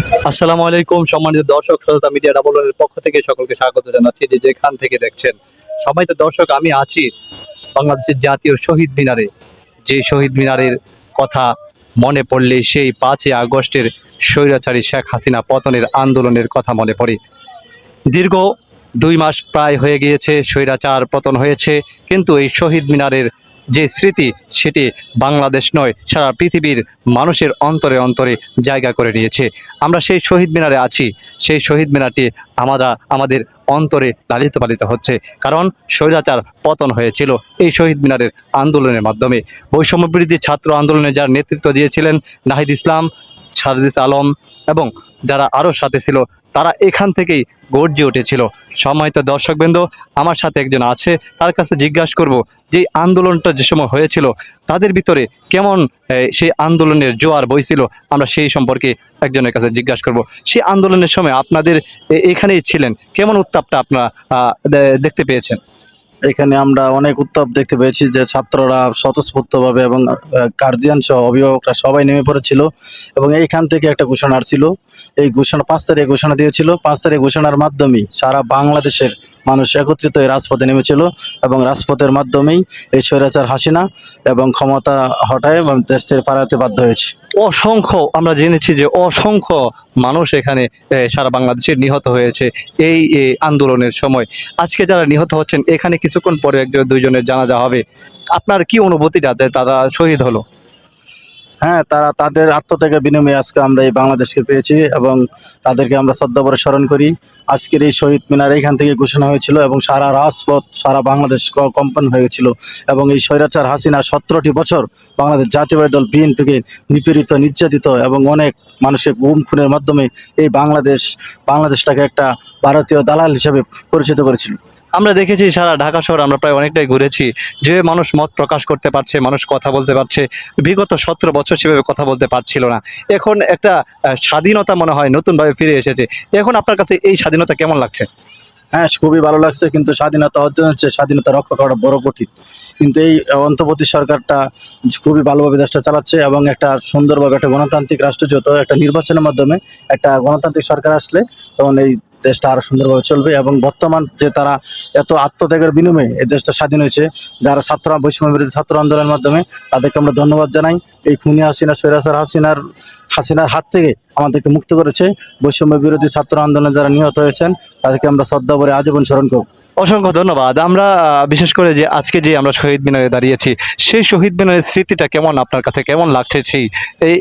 আসসালামু আলাইকুম সম্মানিত দর্শক, শ্রোতা মিডিয়া ডাবল ওয়ানের পক্ষ থেকে সকলকে স্বাগত জানাচ্ছি যে যেখান থেকে দেখছেন। সম্মানিত দর্শক, আমি আছি বাংলাদেশের জাতীয় শহীদ মিনারে। যে শহীদ মিনারের কথা মনে পড়লে সেই 5ই আগস্টের স্বৈরাচারী শেখ হাসিনা পতনের আন্দোলনের কথা মনে পড়ে। দীর্ঘ 2 মাস প্রায় হয়ে গিয়েছে স্বৈরাচার পতন হয়েছে, কিন্তু এই শহীদ মিনারের যে স্মৃতি সেটি বাংলাদেশ নয়, সারা পৃথিবীর মানুষের অন্তরে অন্তরে জায়গা করে নিয়েছে। আমরা সেই শহীদ মিনারে আছি। সেই শহীদ মিনারটি আমাদের অন্তরে লালিত পালিত হচ্ছে, কারণ স্বৈরাচার পতন হয়েছিল এই শহীদ মিনারের আন্দোলনের মাধ্যমে। বৈষম্য বিরোধী ছাত্র আন্দোলনে যার নেতৃত্ব দিয়েছিলেন নাহিদ ইসলাম, সার্জিস আলম এবং যারা আরও সাথে ছিল, তারা এখান থেকেই গর্জে উঠেছিল। সম্মানিত দর্শকবৃন্দ, আমার সাথে একজন আছে, তার কাছে জিজ্ঞাসা করব যে আন্দোলনটা যে সময় হয়েছিল তাদের ভিতরে কেমন সেই আন্দোলনের জোয়ার বইছিল। আমরা সেই সম্পর্কে একজনের কাছে জিজ্ঞাসা করব। সেই আন্দোলনের সময় আপনাদের এখানেই ছিলেন, কেমন উত্তাপটা আপনারা দেখতে পেয়েছেন? এখানে আমরা অনেক উত্তাপ দেখতে পেয়েছি যে ছাত্ররা স্বতঃস্ফূর্তভাবে এবং গার্জিয়ান সহ অভিভাবকরা সবাই নেমে পড়েছিল এবং এইখান থেকে একটা ঘোষণা আসছিল। এই ঘোষণা 5 তারিখে ঘোষণা দিয়েছিল। 5 তারিখ ঘোষণার মাধ্যমেই সারা বাংলাদেশের মানুষ একত্রিত হয়ে রাজপথে নেমেছিল এবং রাজপথের মাধ্যমেই এই স্বৈরাচার হাসিনা এবং ক্ষমতা হটায় এবং দেশ থেকে পালাতে বাধ্য হয়েছে। অসংখ্য আমরা জেনেছি যে অসংখ্য মানুষ এখানে সারা বাংলাদেশের নিহত হয়েছে এই আন্দোলনের সময়। আজকে যারা নিহত হচ্ছেন, এখানে কিছুক্ষণ পরে একজন দুইজনের জানাজা হবে। আপনার কি অনুভূতিটা যে তারা শহীদ হলো? হ্যাঁ, তারা তাদের আত্মত্যাগের বিনিময়ে আজকে আমরা এই বাংলাদেশকে পেয়েছি এবং তাদেরকে আমরা শ্রদ্ধাভরে স্মরণ করি। আজকের এই শহীদ মিনার এখান থেকে ঘোষণা হয়েছিল এবং সারা রাজপথ সারা বাংলাদেশ কম্পন হয়েছিল এবং এই স্বৈরাচার হাসিনা 17টি বছর বাংলাদেশ জাতীয়বাদী দল বিএনপিকে নিপীড়িত, নির্যাতিত এবং অনেক মানুষের গুম খুনের মাধ্যমে এই বাংলাদেশটাকে একটা ভারতীয় দালাল হিসেবে পরিচিত করেছিল। আমরা দেখেছি সারা ঢাকা শহর আমরা প্রায় অনেকটাই ঘুরেছি, যে মানুষ মত প্রকাশ করতে পারছে, মানুষ কথা বলতে পারছে। বিগত 17 বছর সেভাবে কথা বলতে পারছিল না। এখন একটা স্বাধীনতা মনে হয় নতুনভাবে ফিরে এসেছে। এখন আপনার কাছে এই স্বাধীনতা কেমন লাগছে? হ্যাঁ, খুবই ভালো লাগছে, কিন্তু স্বাধীনতা অর্জন হচ্ছে, স্বাধীনতা রক্ষা করা বড় কঠিন। কিন্তু এই অন্তর্বর্তী সরকারটা খুবই ভালোভাবে দেশটা চালাচ্ছে এবং একটা সুন্দরভাবে একটা গণতান্ত্রিক রাষ্ট্র, যত একটা নির্বাচনের মাধ্যমে একটা গণতান্ত্রিক সরকার আসলে তখন এই দেশটা আরো সুন্দরভাবে চলবে। এবং বর্তমান যে তারা এত আত্মত্যাগের বিনিময়ে এই দেশটা স্বাধীন হয়েছে, যারা বৈষম্য বিরোধী ছাত্র আন্দোলনের মাধ্যমে, তাদেরকে আমরা ধন্যবাদ জানাই। এই খুনি হাসিনা, স্বৈরাচার হাসিনার হাত থেকে আমাদেরকে মুক্ত করেছে। বৈষম্য বিরোধী ছাত্র আন্দোলনে যারা নিহত হয়েছেন তাদেরকে আমরা শ্রদ্ধা করে আজীবন স্মরণ করব। অসংখ্য ধন্যবাদ। আমরা বিশেষ করে যে আজকে যে আমরা শহীদ মিনারে দাঁড়িয়েছি, সেই শহীদ মিনারের স্মৃতিটা কেমন আপনার কাছে কেমন লাগছে? সেই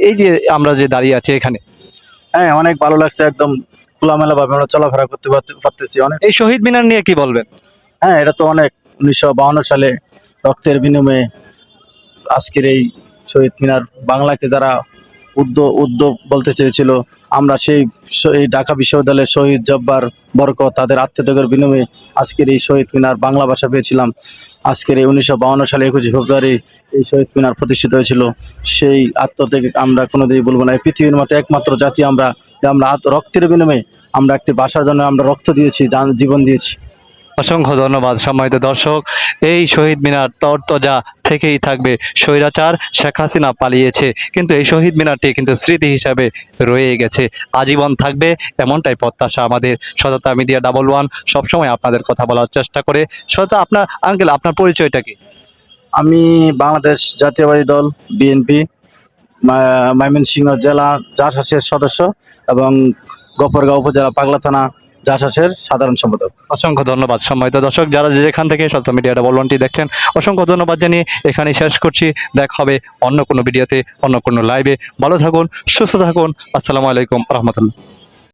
এই যে আমরা যে দাঁড়িয়ে আছি এখানে, হ্যাঁ, অনেক ভালো লাগছে। একদম খোলামেলা ভাবে আমরা চলাফেরা করতে পারতেছি। অনেক এই শহীদ মিনার নিয়ে কি বলবেন? হ্যাঁ, এটা তো অনেক 1952 সালে রক্তের বিনিময়ে আজকের এই শহীদ মিনার বাংলাকে যারা উদ্যোগ বলতে চেয়েছিল, আমরা এই ঢাকা বিশ্ববিদ্যালয়ের শহীদ জব্বার বরকত তাদের আত্মত্যাগের বিনিময়ে আজকের এই শহীদ মিনার বাংলা ভাষা পেয়েছিলাম। আজকের এই 1952 সালে 21 ফেব্রুয়ারি এই শহীদ মিনার প্রতিষ্ঠিত হয়েছিল। সেই আত্মত্যাগ আমরা কোনোদিনই বলবো না। এই পৃথিবীর মতো একমাত্র জাতি আমরা, যে আমরা রক্তের বিনিময়ে আমরা একটি ভাষার জন্য আমরা রক্ত দিয়েছি, জীবন দিয়েছি। অসংখ্য ধন্যবাদ। সম্মানিত দর্শক, এই শহীদ মিনার তরতজা থেকেই থাকবে। স্বৈরাচার শেখ হাসিনা পালিয়েছে, কিন্তু এই শহীদ মিনারটি কিন্তু স্মৃতি হিসাবে রয়ে গেছে, আজীবন থাকবে, এমনটাই প্রত্যাশা আমাদের। সততা মিডিয়া ডাবল ওয়ান সবসময় আপনাদের কথা বলার চেষ্টা করে। সততা, আপনার আঙ্কেল, আপনার পরিচয়টা কি? আমি বাংলাদেশ জাতীয়বাদী দল বিএনপি ময়মনসিংহ জেলা জাসাসের সদস্য এবং গফরগাঁও উপজেলা পাগলা থানা জাসাসের সাধারণ সম্পাদক। অসংখ্য ধন্যবাদ। সম্মানিত দর্শক, যারা যেখান থেকে সততা মিডিয়া ডাবল ওয়ানটি দেখছেন, অসংখ্য ধন্যবাদ জানিয়ে এখানেই শেষ করছি। দেখা হবে অন্য কোনো ভিডিওতে, অন্য কোনো লাইভে। ভালো থাকুন, সুস্থ থাকুন। আসসালামু আলাইকুম রহমতুল্লাহ।